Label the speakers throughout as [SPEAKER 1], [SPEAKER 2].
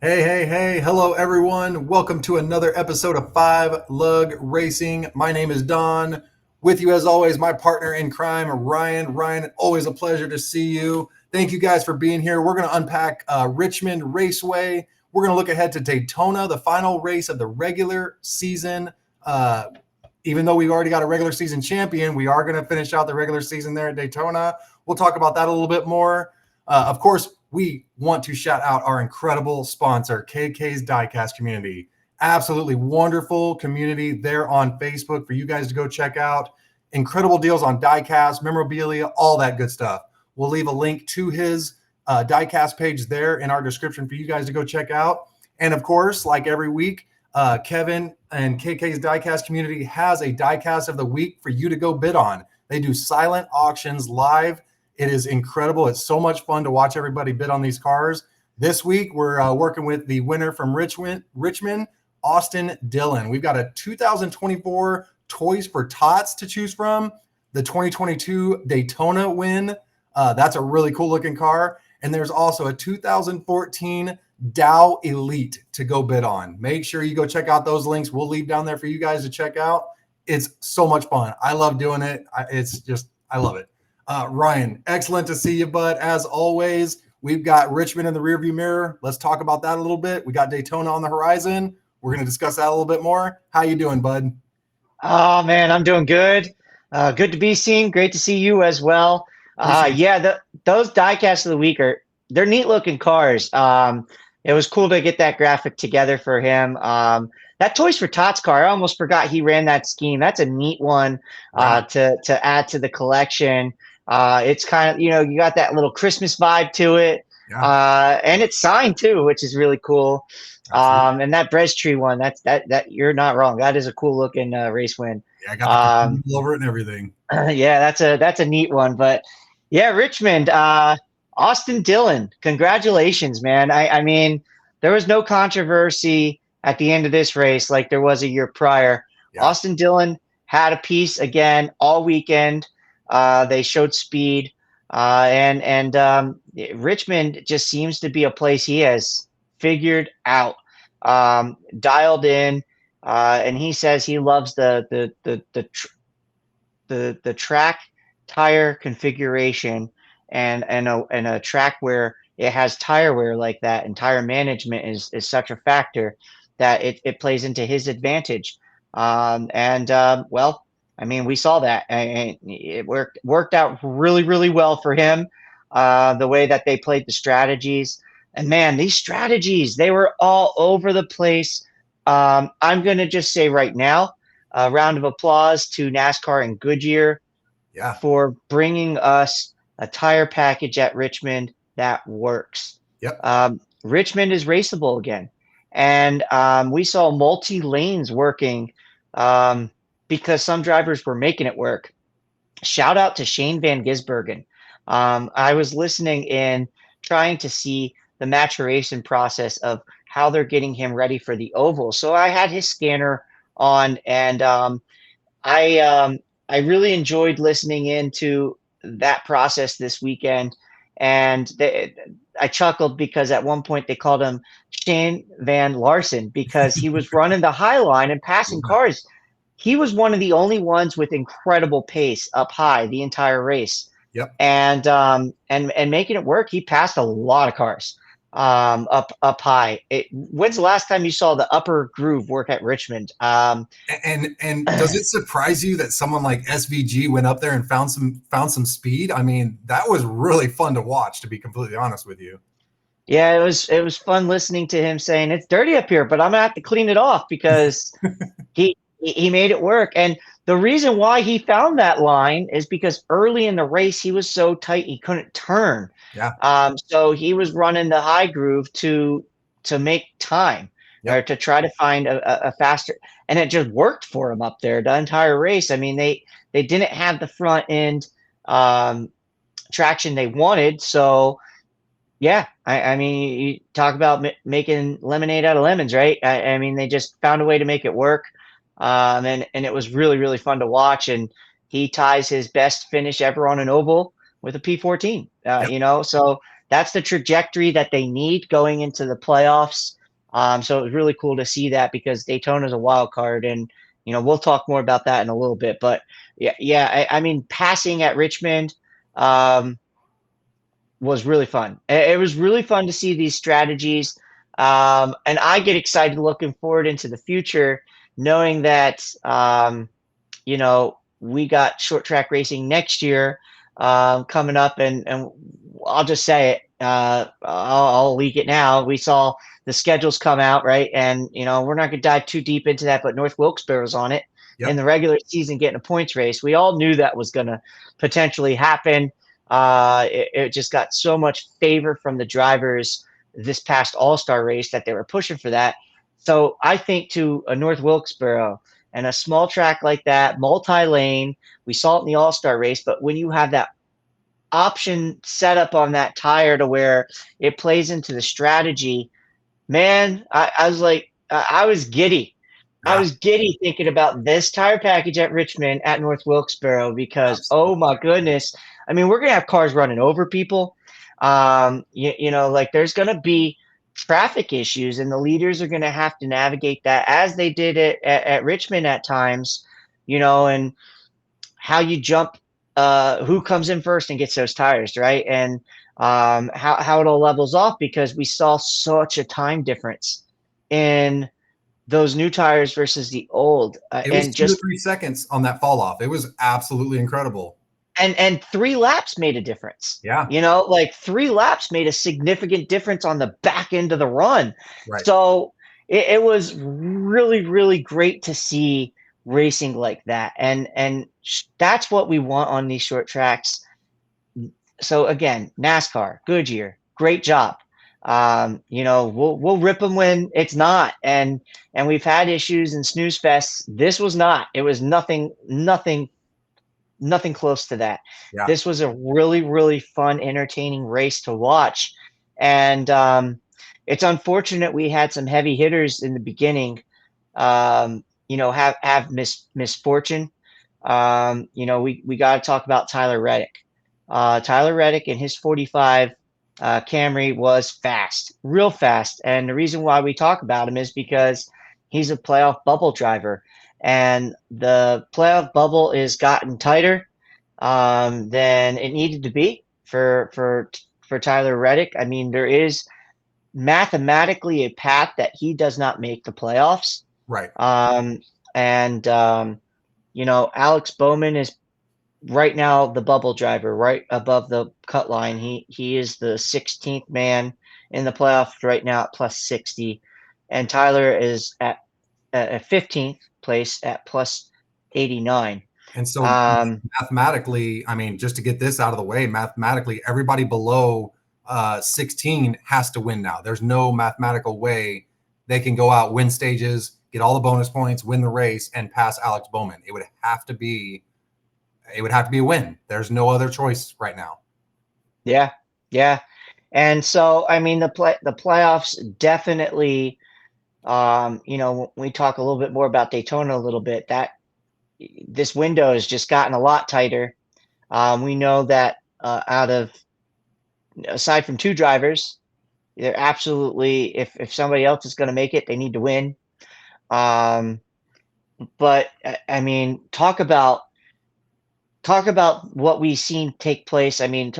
[SPEAKER 1] Hey, hey, hey. Hello, everyone. Welcome to another episode of 5 Lug Racing. My name is Don. With you, as always, my partner in crime, Ryan. Ryan, always a pleasure to see you. Thank you guys for being here. We're going to unpack Richmond Raceway. We're going to look ahead to Daytona, the final race of the regular season. Even though we've already got a regular season champion, we are going to finish out the regular season there at Daytona. We'll talk about that a little bit more. Of course, we want to shout out our incredible sponsor, KK's Diecast community. Absolutely wonderful community there on Facebook for you guys to go check out. Incredible deals on diecast, memorabilia, all that good stuff. We'll leave a link to his diecast page there in our description for you guys to go check out. And of course, like every week, Kevin and KK's Diecast community has a Diecast of the week for you to go bid on. They do silent auctions live. It is incredible. It's so much fun to watch everybody bid on these cars. This week, we're working with the winner from Richmond, Austin Dillon. We've got a 2024 Toys for Tots to choose from, the 2022 Daytona win. That's a really cool looking car. And there's also a 2014 Dow Elite to go bid on. Make sure you go check out those links. We'll leave down there for you guys to check out. It's so much fun. I love doing it. I love it. Ryan, excellent to see you, bud. As always, we've got Richmond in the rearview mirror. Let's talk about that a little bit. We got Daytona on the horizon. We're going to discuss that a little bit more. How you doing, bud?
[SPEAKER 2] Oh man, I'm doing good. Good to be seen. Great to see you as well.
[SPEAKER 1] Appreciate
[SPEAKER 2] Yeah, those diecasts of the week they're neat looking cars. It was cool to get that graphic together for him. That Toys for Tots car, I almost forgot he ran that scheme. That's a neat one
[SPEAKER 1] you. Yeah.
[SPEAKER 2] to add to the collection. It's kind of, you got that little Christmas vibe to it.
[SPEAKER 1] Yeah.
[SPEAKER 2] And it's signed too, which is really cool.
[SPEAKER 1] Absolutely.
[SPEAKER 2] And that Brez tree one, that you're not wrong. That is a cool looking race win.
[SPEAKER 1] Yeah. I got the
[SPEAKER 2] Um,
[SPEAKER 1] convertible over it and everything.
[SPEAKER 2] yeah, that's a neat one. But yeah, Richmond, Austin Dillon, congratulations, man. I mean, there was no controversy at the end of this race like there was a year prior.
[SPEAKER 1] Yeah.
[SPEAKER 2] Austin Dillon had a piece again all weekend. They showed speed, and Richmond just seems to be a place he has figured out, dialed in, and he says he loves the track tire configuration and a track where it has tire wear like that and tire management is such a factor that it plays into his advantage. Well, I mean, we saw that and it worked out really, really well for him. The way that they played the strategies, and man, these strategies, they were all over the place. I'm going to just say right now, a round of applause to NASCAR and Goodyear
[SPEAKER 1] Yeah.
[SPEAKER 2] for bringing us a tire package at Richmond that works.
[SPEAKER 1] Yep.
[SPEAKER 2] Richmond is raceable again. And we saw multi lanes working because some drivers were making it work. Shout out to Shane Van Gisbergen. I was listening in, trying to see the maturation process of how they're getting him ready for the oval. So I had his scanner on, and I um, I really enjoyed listening into that process this weekend, and I chuckled because at one point they called him Shane Van Larson because he was running the high line and passing
[SPEAKER 1] Yeah.
[SPEAKER 2] cars. He was one of the only ones with incredible pace up high the entire race,
[SPEAKER 1] Yep.
[SPEAKER 2] and making it work. He passed a lot of cars up high. When's the last time you saw the upper groove work at Richmond?
[SPEAKER 1] And does it surprise you that someone like SVG went up there and found some speed? I mean, that was really fun to watch, to be completely honest with you.
[SPEAKER 2] Yeah, it was fun listening to him saying it's dirty up here, but I'm gonna have to clean it off because he made it work. And the reason why he found that line is because early in the race he was so tight he couldn't turn.
[SPEAKER 1] Yeah.
[SPEAKER 2] So he was running the high groove to make time or
[SPEAKER 1] Yep.
[SPEAKER 2] to try to find a faster, and it just worked for him up there the entire race. I mean, they didn't have the front end um, traction they wanted, so yeah, I mean, you talk about making lemonade out of lemons, right? I mean, they just found a way to make it work, and it was really really fun to watch. And he ties his best finish ever on an oval with a P14.
[SPEAKER 1] Yep.
[SPEAKER 2] So that's the trajectory that they need going into the playoffs. So it was really cool to see that, because Daytona is a wild card, and we'll talk more about that in a little bit. But yeah, I mean, passing at Richmond was really fun. It was really fun to see these strategies, and I get excited looking forward into the future, knowing that we got short track racing next year coming up, and I'll just say it. I'll leak it now. We saw the schedules come out, right? And we're not going to dive too deep into that, but North Wilkesboro's on it in the regular season, getting a points race. We all knew that was going to potentially happen. It just got so much favor from the drivers this past All-Star race that they were pushing for that. So I think to a North Wilkesboro and a small track like that, multi-lane, we saw it in the All-Star race, but when you have that option set up on that tire to where it plays into the strategy, man, I was like, I was giddy. I was giddy thinking about this tire package at Richmond, at North Wilkesboro, because, oh my goodness, I mean, we're going to have cars running over people. Like there's going to be traffic issues, and the leaders are going to have to navigate that, as they did it at Richmond at times, and how you jump, who comes in first and gets those tires, right? And how it all levels off, because we saw such a time difference in those new tires versus the old,
[SPEAKER 1] It was
[SPEAKER 2] and
[SPEAKER 1] 2 to 3 seconds on that fall off. It was absolutely incredible.
[SPEAKER 2] And 3 laps made a difference.
[SPEAKER 1] Yeah.
[SPEAKER 2] Like 3 laps made a significant difference on the back end of the run.
[SPEAKER 1] Right.
[SPEAKER 2] So it was really, really great to see racing like that. And that's what we want on these short tracks. So again, NASCAR, Goodyear, great job. We'll rip them when it's not, and we've had issues in snooze fests. This was not. It was nothing close to that.
[SPEAKER 1] Yeah.
[SPEAKER 2] This was a really, really fun, entertaining race to watch, and it's unfortunate we had some heavy hitters in the beginning. Have misfortune. We got to talk about Tyler Reddick. Tyler Reddick and his 45 Camry was fast, real fast. And the reason why we talk about him is because he's a playoff bubble driver. And the playoff bubble is gotten tighter than it needed to be for Tyler Reddick. I mean, there is mathematically a path that he does not make the playoffs.
[SPEAKER 1] Right.
[SPEAKER 2] Alex Bowman is right now the bubble driver, right above the cut line. He is the 16th man in the playoffs right now at plus 60, and Tyler is at 15th place at plus 89.
[SPEAKER 1] And so mathematically, I mean, just to get this out of the way, mathematically, everybody below 16 has to win now. There's no mathematical way they can go out, win stages, get all the bonus points, win the race, and pass Alex Bowman. It would have to be a win. There's no other choice right now.
[SPEAKER 2] Yeah. And so, I mean, the playoffs definitely, when we talk a little bit more about Daytona a little bit, that this window has just gotten a lot tighter. We know that aside from 2 drivers, they're absolutely, if somebody else is going to make it, they need to win. But I mean, talk about what we've seen take place. I mean,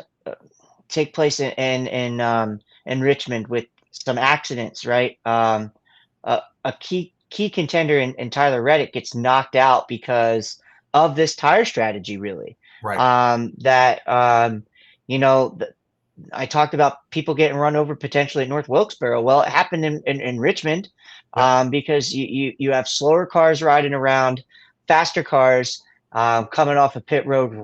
[SPEAKER 2] take place in Richmond with some accidents, right? A key contender in Tyler Reddick gets knocked out because of this tire strategy, really.
[SPEAKER 1] Right.
[SPEAKER 2] I talked about people getting run over potentially at North Wilkesboro. Well, it happened in Richmond, because you have slower cars riding around, faster cars coming off a pit road,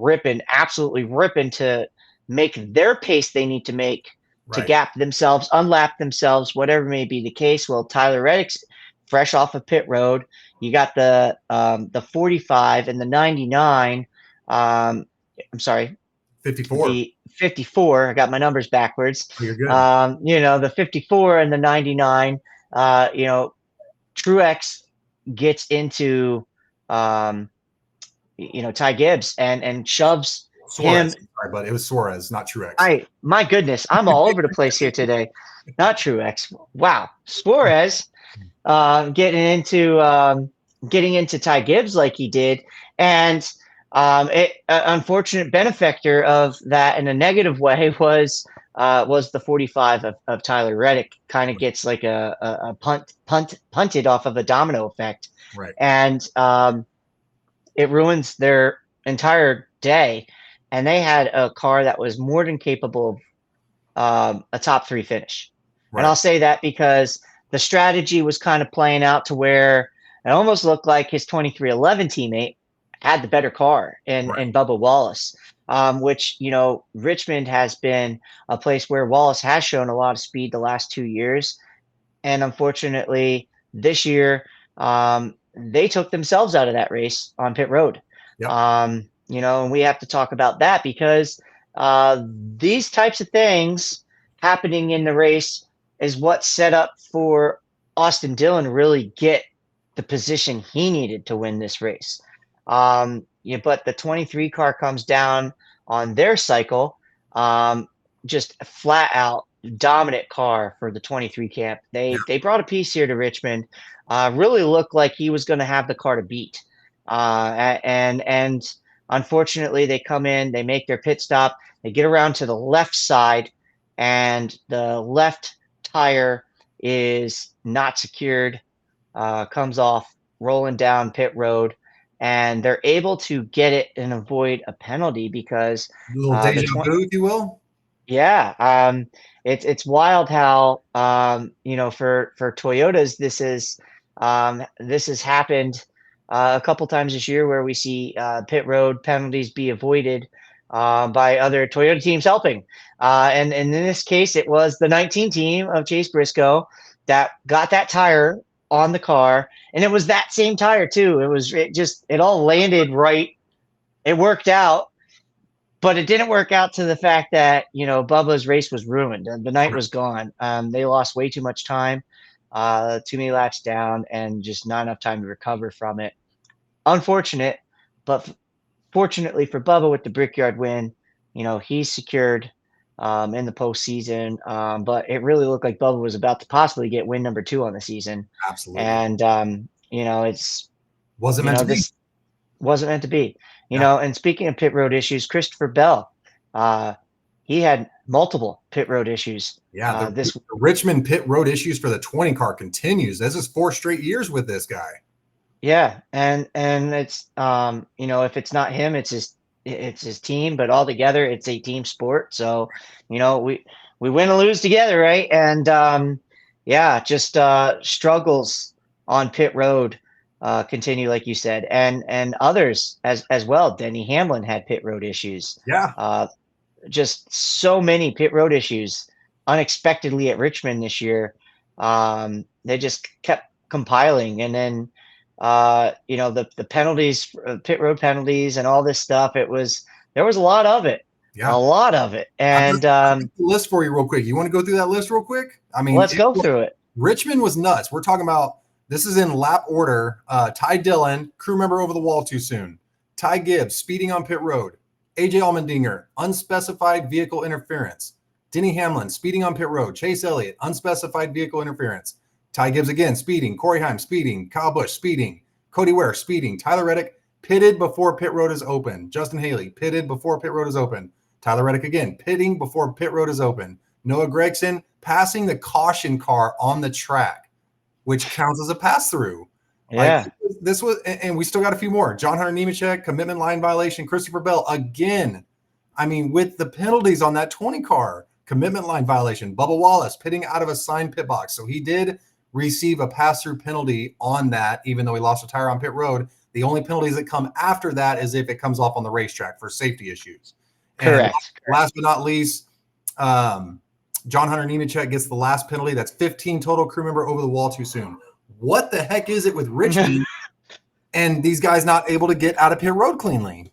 [SPEAKER 2] absolutely ripping to make their pace they need to make to gap themselves, unlap themselves, whatever may be the case. Well, Tyler Reddick's fresh off a pit road. You got the 45 and the 99. I'm sorry.
[SPEAKER 1] 54.
[SPEAKER 2] The 54. I got my numbers backwards.
[SPEAKER 1] Oh, you're good.
[SPEAKER 2] The 54 and the 99. Truex gets into Ty Gibbs and shoves him.
[SPEAKER 1] Sorry, but it was Suarez, not Truex.
[SPEAKER 2] My goodness, I'm all over the place here today. Not Truex. Wow, Suarez getting into Ty Gibbs like he did, and unfortunate benefactor of that in a negative way was the 45 of Tyler Reddick. Kind of gets like a punted off of a domino effect,
[SPEAKER 1] Right.
[SPEAKER 2] and it ruins their entire day. And they had a car that was more than capable of a top 3 finish.
[SPEAKER 1] Right.
[SPEAKER 2] And I'll say that because the strategy was kind of playing out to where it almost looked like his 2311 teammate had the better car in Bubba Wallace, which, Richmond has been a place where Wallace has shown a lot of speed the last 2 years. And unfortunately, this year, they took themselves out of that race on pit road.
[SPEAKER 1] Yep.
[SPEAKER 2] And we have to talk about that because these types of things happening in the race is what set up for Austin Dillon really get the position he needed to win this race. But the 23 car comes down on their cycle, just flat out dominant car for the 23 camp. They brought a piece here to Richmond. Really looked like he was going to have the car to beat. And unfortunately, they come in, they make their pit stop, they get around to the left side, and the left tire is not secured, comes off rolling down pit road, and they're able to get it and avoid a penalty because
[SPEAKER 1] a little deja vu, if you will.
[SPEAKER 2] Yeah, it's wild how for Toyotas this has happened a couple times this year where we see pit road penalties be avoided by other Toyota teams helping. And in this case, it was the 19 team of Chase Briscoe that got that tire on the car, and it was that same tire too. It all landed right. It worked out. But it didn't work out to the fact that, Bubba's race was ruined. The night was gone. They lost way too much time, too many laps down, and just not enough time to recover from it. Unfortunate, but fortunately for Bubba with the Brickyard win, he's secured in the postseason. But it really looked like Bubba was about to possibly get win number 2 on the season.
[SPEAKER 1] Absolutely.
[SPEAKER 2] And,
[SPEAKER 1] wasn't meant to be.
[SPEAKER 2] Wasn't meant to be. And speaking of pit road issues, Christopher Bell, he had multiple pit road issues.
[SPEAKER 1] Yeah, the Richmond pit road issues for the 20 car continues. This is 4 straight years with this guy.
[SPEAKER 2] Yeah, and it's if it's not him, it's his team, but all together it's a team sport. So we win and lose together, right? And just struggles on pit road. Continue, like you said, and others as well. Denny Hamlin had pit road issues.
[SPEAKER 1] Yeah.
[SPEAKER 2] Just so many pit road issues unexpectedly at Richmond this year. They just kept compiling, and then the penalties, pit road penalties, and all this stuff. There was a lot of it.
[SPEAKER 1] Yeah.
[SPEAKER 2] A lot of it. And
[SPEAKER 1] I'll the list for you real quick. You want to go through that list real quick? I mean,
[SPEAKER 2] let's go through it.
[SPEAKER 1] Richmond was nuts. We're talking about. This is in lap order. Ty Dillon, crew member over the wall too soon. Ty Gibbs, speeding on pit road. AJ Allmendinger, unspecified vehicle interference. Denny Hamlin, speeding on pit road. Chase Elliott, unspecified vehicle interference. Ty Gibbs again, speeding. Corey Heim, speeding. Kyle Busch, speeding. Cody Ware, speeding. Tyler Reddick, pitted before pit road is open. Justin Haley, pitted before pit road is open. Tyler Reddick again, pitting before pit road is open. Noah Gragson, passing the caution car on the track, which counts as a pass-through.
[SPEAKER 2] Yeah.
[SPEAKER 1] This was, and we still got a few more. John Hunter Nemechek, commitment line violation. Christopher Bell, again. I mean, with the penalties on that 20 car, commitment line violation. Bubba Wallace, pitting out of a signed pit box. So he did receive a pass-through penalty on that, even though he lost a tire on pit road. The only penalties that come after that is if it comes off on the racetrack for safety issues.
[SPEAKER 2] Correct.
[SPEAKER 1] And last but not least, John Hunter Nemechek gets the last penalty. That's 15 total, crew member over the wall too soon. What the heck is it with Richmond and these guys not able to get out of pit road cleanly?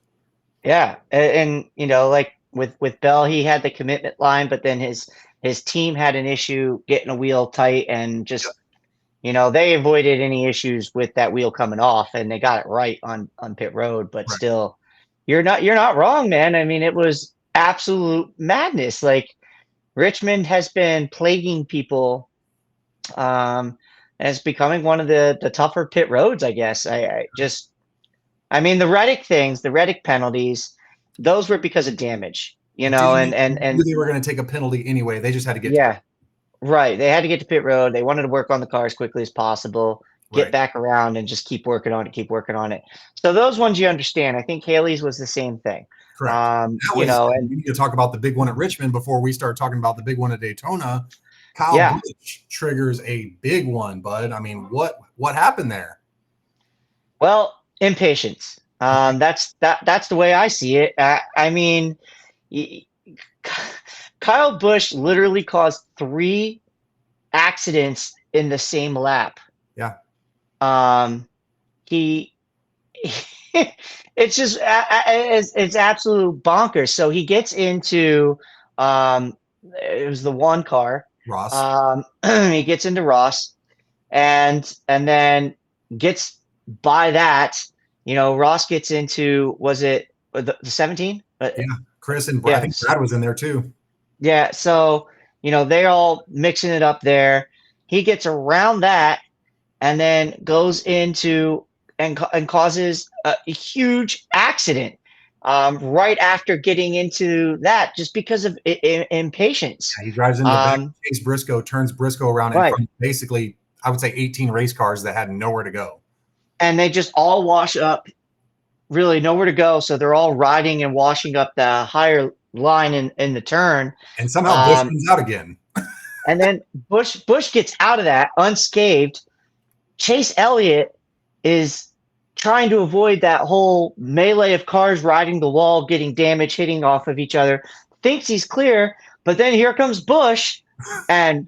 [SPEAKER 2] Yeah. And like with Bell, he had the commitment line, but then his team had an issue getting a wheel tight, and just, they avoided any issues with that wheel coming off, and they got it right on pit road, but still, you're not wrong, man. I mean, it was absolute madness. Like Richmond has been plaguing people, and it's becoming one of the tougher pit roads, I guess. I mean, the Reddick penalties, those were because of damage,
[SPEAKER 1] Damage,
[SPEAKER 2] and
[SPEAKER 1] knew they were going to take a penalty anyway. They just had to get to
[SPEAKER 2] yeah, right. They had to get to pit road. They wanted to work on the car as quickly as possible, get
[SPEAKER 1] right.
[SPEAKER 2] back around, and just keep working on it, keep working on it. So those ones you understand. I think Haley's was the same thing.
[SPEAKER 1] Correct. That was,
[SPEAKER 2] And
[SPEAKER 1] we need to talk about the big one at Richmond before we start talking about the big one at Daytona. Kyle
[SPEAKER 2] yeah,
[SPEAKER 1] Busch triggers a big one, bud. I mean, what happened there?
[SPEAKER 2] well, impatience. That's the way I see it. I mean, y- Kyle Busch literally caused 3 accidents in the same lap.
[SPEAKER 1] Yeah.
[SPEAKER 2] He it's just it's absolute bonkers. So he gets into it was the one car.
[SPEAKER 1] Ross.
[SPEAKER 2] He gets into Ross and then gets by that. Ross gets into, was it the 17?
[SPEAKER 1] Yeah. Chris and
[SPEAKER 2] Yeah.
[SPEAKER 1] I think Brad was in there too.
[SPEAKER 2] Yeah. So, they're all mixing it up there. He gets around that and then goes into and causes a huge accident right after getting into that, just because of impatience.
[SPEAKER 1] Yeah, he drives into the back, Chase Briscoe, turns Briscoe around in
[SPEAKER 2] Right.
[SPEAKER 1] front of basically, I would say 18 race cars that had nowhere to go.
[SPEAKER 2] And they just all wash up, really nowhere to go. So they're all riding and washing up the higher line in the turn.
[SPEAKER 1] And somehow Busch comes out again.
[SPEAKER 2] And then Busch gets out of that unscathed. Chase Elliott is trying to avoid that whole melee of cars riding the wall, getting damage, hitting off of each other, thinks he's clear, but then here comes Busch and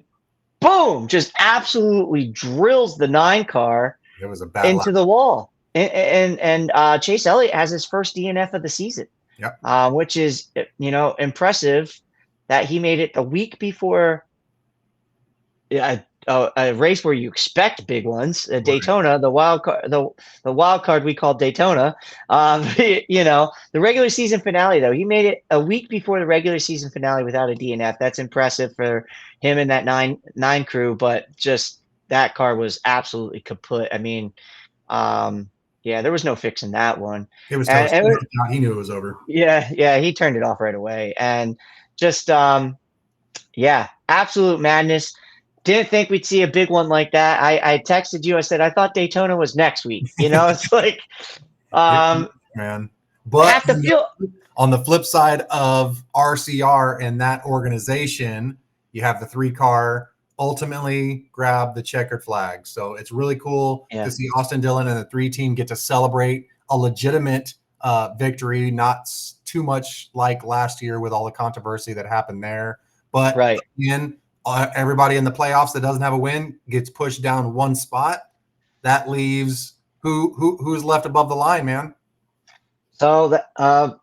[SPEAKER 2] boom, just absolutely drills the 9 car
[SPEAKER 1] It was a bad
[SPEAKER 2] into
[SPEAKER 1] lap.
[SPEAKER 2] the wall. And Chase Elliott has his first DNF of the season,
[SPEAKER 1] Yep.
[SPEAKER 2] Which is, impressive that he made it the week before a race where you expect big ones, Daytona, the wild card, the wild card we call Daytona. The regular season finale, though, he made it a week before the regular season finale without a DNF. That's impressive for him and that nine crew. But just that car was absolutely kaput. I mean, there was no fixing that one.
[SPEAKER 1] It was toast. He knew it was over.
[SPEAKER 2] Yeah, he turned it off right away, and just absolute madness. Didn't think we'd see a big one like that. I texted you. I said I thought Daytona was next week. It's like,
[SPEAKER 1] man. But
[SPEAKER 2] have to feel
[SPEAKER 1] on the flip side of RCR and that organization, you have the 3-car ultimately grab the checkered flag. So it's really cool to see Austin Dillon and the 3 team get to celebrate a legitimate victory, not too much like last year with all the controversy that happened there. But again, everybody in the playoffs that doesn't have a win gets pushed down 1 spot. That leaves who's left above the line, man.
[SPEAKER 2] So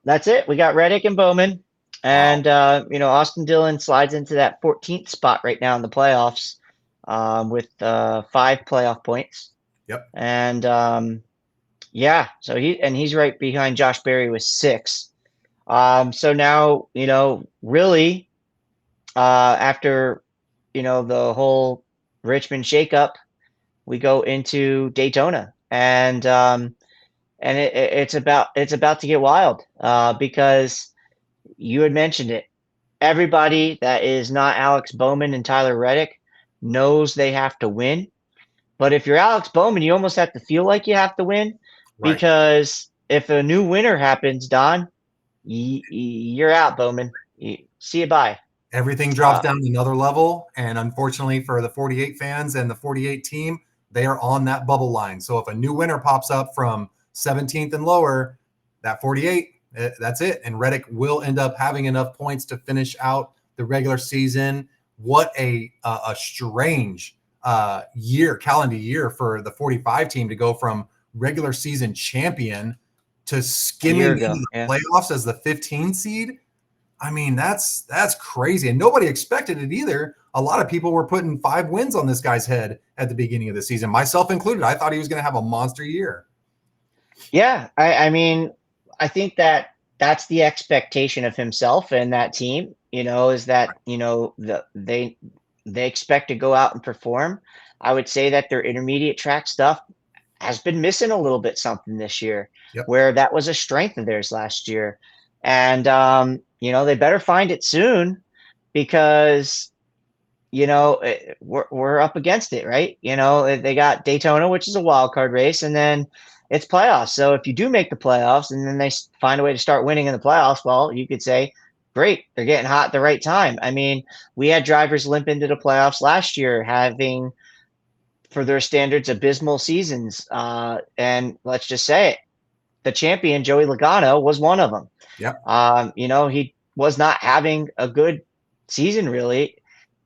[SPEAKER 2] that's it. We got Reddick and Bowman, and Austin Dillon slides into that 14th spot right now in the playoffs with 5 playoff points.
[SPEAKER 1] Yep.
[SPEAKER 2] And so he's right behind Josh Berry with 6. So now really after the whole Richmond shakeup, we go into Daytona, and it's about to get wild because you had mentioned it. Everybody that is not Alex Bowman and Tyler Reddick knows they have to win. But if you're Alex Bowman, you almost have to feel like you have to win, because if a new winner happens, Don, you're out, Bowman. See you bye.
[SPEAKER 1] Everything drops down another level, and unfortunately for the 48 fans and the 48 team, they are on that bubble line. So if a new winner pops up from 17th and lower, that 48, that's it. And Reddick will end up having enough points to finish out the regular season. What a strange calendar year for the 45 team to go from regular season champion to skimming into the playoffs as the 15 seed. I mean, that's crazy. And nobody expected it either. A lot of people were putting 5 wins on this guy's head at the beginning of the season, myself included. I thought he was going to have a monster year.
[SPEAKER 2] Yeah. I mean, I think that that's the expectation of himself and that team, is that, they expect to go out and perform. I would say that their intermediate track stuff has been missing a little bit something this year,
[SPEAKER 1] Yep.
[SPEAKER 2] where that was a strength of theirs last year. And, they better find it soon because, we're up against it, right? They got Daytona, which is a wild card race, and then it's playoffs. So if you do make the playoffs and then they find a way to start winning in the playoffs, well, you could say, great, they're getting hot at the right time. I mean, we had drivers limp into the playoffs last year, having, for their standards, abysmal seasons. And let's just say it, the champion, Joey Logano, was one of them.
[SPEAKER 1] Yep.
[SPEAKER 2] He was not having a good season, really,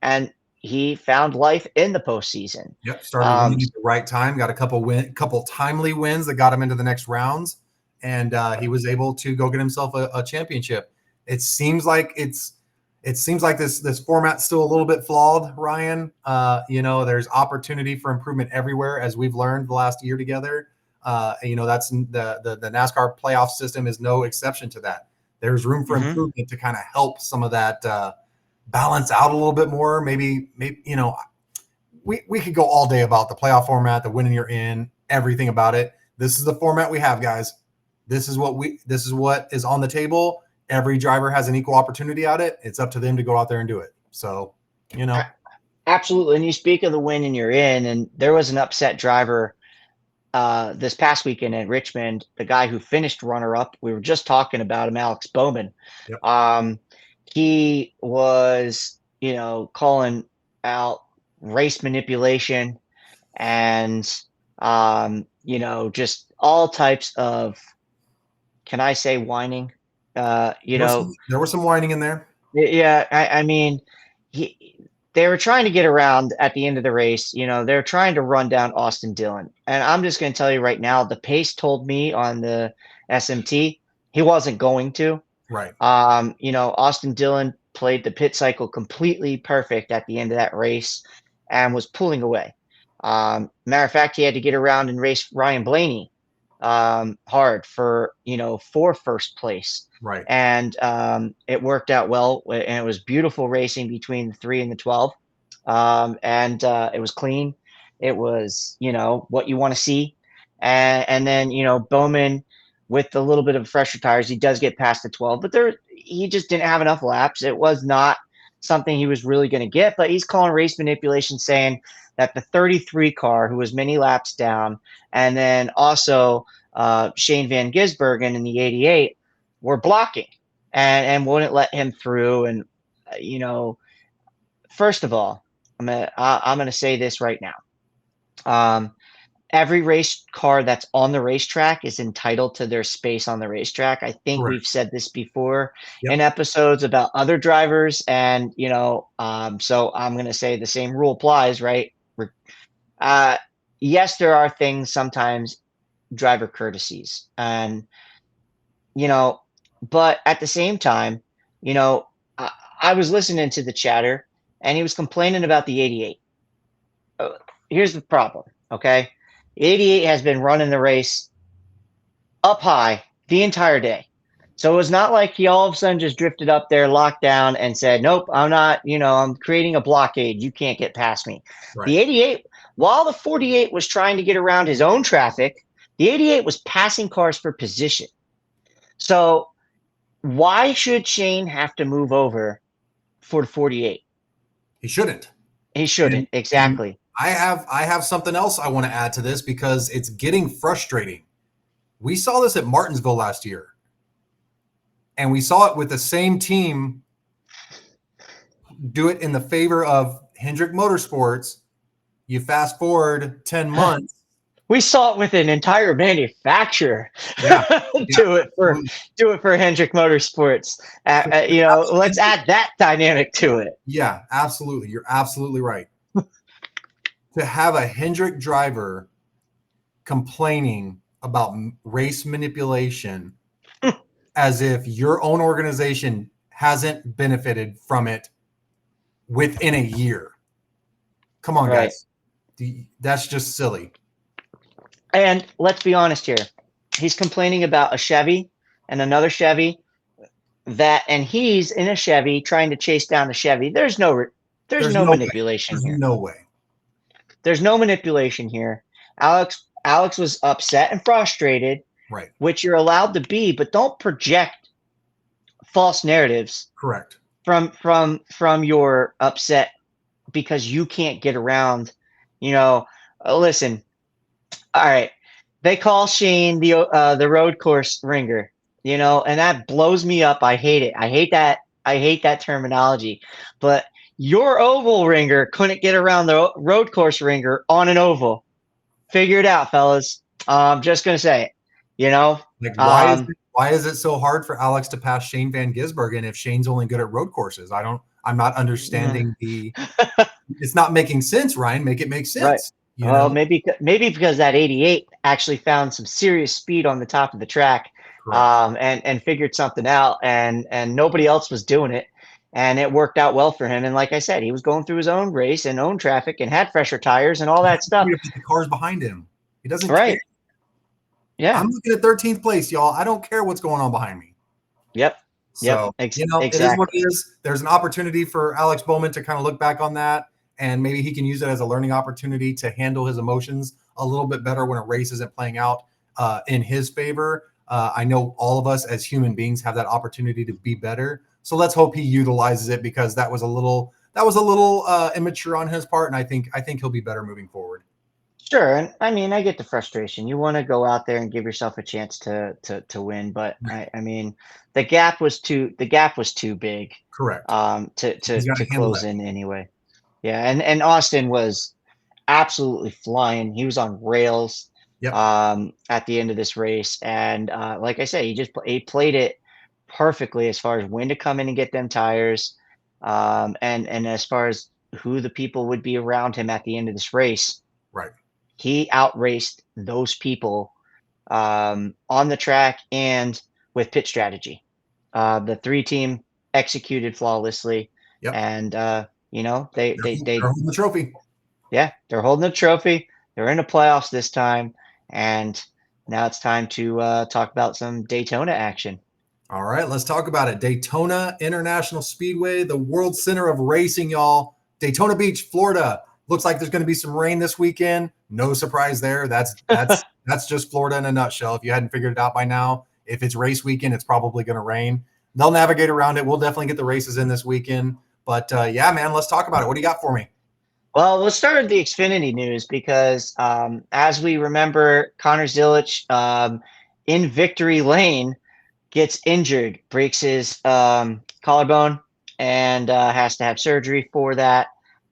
[SPEAKER 2] and he found life in the postseason.
[SPEAKER 1] Yep. Started winning at the right time, got a couple timely wins that got him into the next rounds, and he was able to go get himself a championship. It seems like this format's still a little bit flawed, Ryan. There's opportunity for improvement everywhere, as we've learned the last year together. That's the NASCAR playoff system is no exception to that. There's room for improvement to kind of help some of that balance out a little bit more. Maybe we could go all day about the playoff format, the winning you're in, everything about it. This is the format we have, guys. This is what is on the table. Every driver has an equal opportunity at it. It's up to them to go out there and do it. So,
[SPEAKER 2] Absolutely. And you speak of the win and you're in, and there was an upset driver this past weekend in Richmond, the guy who finished runner-up. We were just talking about him, Alex Bowman.
[SPEAKER 1] Yep.
[SPEAKER 2] He was, calling out race manipulation and, just all types of, can I say, whining? There
[SPEAKER 1] was some whining in there.
[SPEAKER 2] Yeah, I mean, they were trying to get around at the end of the race. They're trying to run down Austin Dillon. And I'm just going to tell you right now, the pace told me on the SMT, he wasn't going to.
[SPEAKER 1] Right.
[SPEAKER 2] Austin Dillon played the pit cycle completely perfect at the end of that race and was pulling away. Matter of fact, he had to get around and race Ryan Blaney hard for first place.
[SPEAKER 1] Right.
[SPEAKER 2] And it worked out well, and it was beautiful racing between the 3 and the 12. And it was clean. It was, what you want to see. And then, Bowman, with a little bit of fresher tires, he does get past the 12, but he just didn't have enough laps. It was not something he was really going to get, but he's calling race manipulation, saying that the 33 car, who was many laps down, and then also Shane Van Gisbergen in the 88 were blocking and wouldn't let him through. And, first of all, I'm gonna say this right now. Every race car that's on the racetrack is entitled to their space on the racetrack. I think we've said this before in episodes about other drivers, and so I'm going to say the same rule applies, right? Yes, there are things sometimes, driver courtesies, and but at the same time, I was listening to the chatter, and he was complaining about the 88. Here's the problem, okay? 88 has been running the race up high the entire day. So it was not like he all of a sudden just drifted up there, locked down, and said, nope, I'm not, I'm creating a blockade. You can't get past me. Right. The 88, while the 48 was trying to get around his own traffic, the 88 was passing cars for position. So why should Shane have to move over for the 48?
[SPEAKER 1] He shouldn't.
[SPEAKER 2] He shouldn't, exactly.
[SPEAKER 1] And I have something else I want to add to this because it's getting frustrating. We saw this at Martinsville last year, and we saw it with the same team do it in the favor of Hendrick Motorsports. You fast forward 10 months.
[SPEAKER 2] We saw it with an entire manufacturer do it for Hendrick Motorsports. Let's add that dynamic to it.
[SPEAKER 1] Yeah, absolutely. You're absolutely right. To have a Hendrick driver complaining about race manipulation as if your own organization hasn't benefited from it within a year. Come on, guys. That's just silly.
[SPEAKER 2] And let's be honest here. He's complaining about a Chevy and another Chevy and he's in a Chevy trying to chase down the Chevy. There's no
[SPEAKER 1] There's no way.
[SPEAKER 2] manipulation
[SPEAKER 1] There's
[SPEAKER 2] here.
[SPEAKER 1] no way.
[SPEAKER 2] There's no manipulation here. Alex was upset and frustrated,
[SPEAKER 1] Right.
[SPEAKER 2] which you're allowed to be, but don't project false narratives
[SPEAKER 1] Correct.
[SPEAKER 2] from your upset because you can't get around. Listen. All right, they call Shane the road course ringer, and that blows me up. I hate it. I hate that. I hate that terminology. But your oval ringer couldn't get around the road course ringer on an oval. Figure it out, fellas. I'm just gonna say it.
[SPEAKER 1] Like, why is it so hard for Alex to pass Shane Van Gisbergen if Shane's only good at road courses? I'm not understanding it's not making sense, Ryan. Make it make sense.
[SPEAKER 2] Right. Well, maybe because that 88 actually found some serious speed on the top of the track, and figured something out, and nobody else was doing it, and it worked out well for him. And like I said, he was going through his own race and own traffic and had fresher tires and all that stuff.
[SPEAKER 1] The cars behind him. He doesn't
[SPEAKER 2] care.
[SPEAKER 1] Yeah. I'm looking at 13th place, y'all. I don't care what's going on behind me.
[SPEAKER 2] Yep.
[SPEAKER 1] So,
[SPEAKER 2] exactly.
[SPEAKER 1] It is what it is. There's an opportunity for Alex Bowman to kind of look back on that, and maybe he can use it as a learning opportunity to handle his emotions a little bit better when a race isn't playing out in his favor. I know all of us as human beings have that opportunity to be better. So let's hope he utilizes it, because that was a little immature on his part, and I think he'll be better moving forward.
[SPEAKER 2] Sure, and I mean, I get the frustration. You want to go out there and give yourself a chance to win, but I mean, the gap was too big.
[SPEAKER 1] Correct.
[SPEAKER 2] To close in anyway. Yeah, and Austin was absolutely flying. He was on rails.
[SPEAKER 1] Yep.
[SPEAKER 2] At the end of this race, and like I said, he played it perfectly as far as when to come in and get them tires, and as far as who the people would be around him at the end of this race.
[SPEAKER 1] Right.
[SPEAKER 2] He outraced those people on the track and with pit strategy. The 3-team executed flawlessly.
[SPEAKER 1] Yep.
[SPEAKER 2] And they're
[SPEAKER 1] holding the trophy.
[SPEAKER 2] Yeah, they're holding the trophy. They're in the playoffs this time, and now it's time to talk about some Daytona action.
[SPEAKER 1] All right, let's talk about it. Daytona International Speedway, the world center of racing, y'all. Daytona Beach, Florida. Looks like there's going to be some rain this weekend. No surprise there. That's just Florida in a nutshell. If you hadn't figured it out by now, if it's race weekend, it's probably going to rain. They'll navigate around it. We'll definitely get the races in this weekend. But yeah, man, let's talk about it. What do you got for me?
[SPEAKER 2] Well, let's start with the Xfinity news, because as we remember, Connor Zilic in victory lane gets injured, breaks his collarbone, and has to have surgery for that.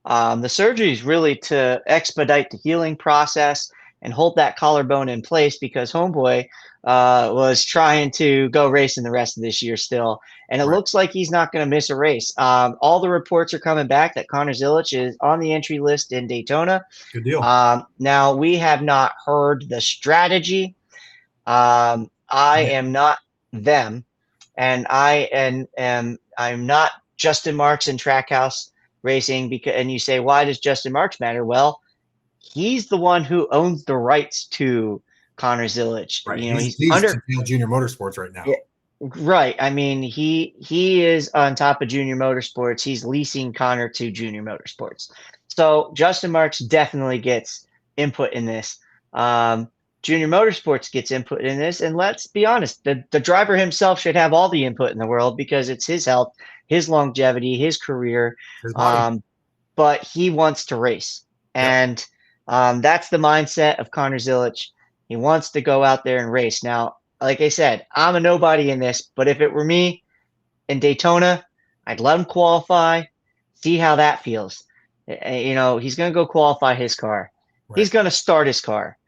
[SPEAKER 2] The surgery is really to expedite the healing process and hold that collarbone in place, because homeboy was trying to go racing the rest of this year still. And it looks like he's not going to miss a race. All the reports are coming back that Connor Zilic is on the entry list in Daytona.
[SPEAKER 1] Good deal.
[SPEAKER 2] Now, we have not heard the strategy. I am not them, and I'm not Justin Marks in Trackhouse Racing, and you say, why does Justin Marks matter? Well, he's the one who owns the rights to Connor Zilic.
[SPEAKER 1] Right. He's under Junior Motorsports right now.
[SPEAKER 2] Yeah, right. I mean, he is on top of Junior Motorsports. He's leasing Connor to Junior Motorsports. So Justin Marks definitely gets input in this. Junior Motorsports gets input in this, and let's be honest, the driver himself should have all the input in the world, because it's his health, his longevity, his career. But he wants to race, and that's the mindset of Connor Zilic. He wants to go out there and race. Now, like I said, I'm a nobody in this, but if it were me in Daytona, I'd let him qualify, see how that feels. He's going to go qualify his car. Right. He's going to start his car.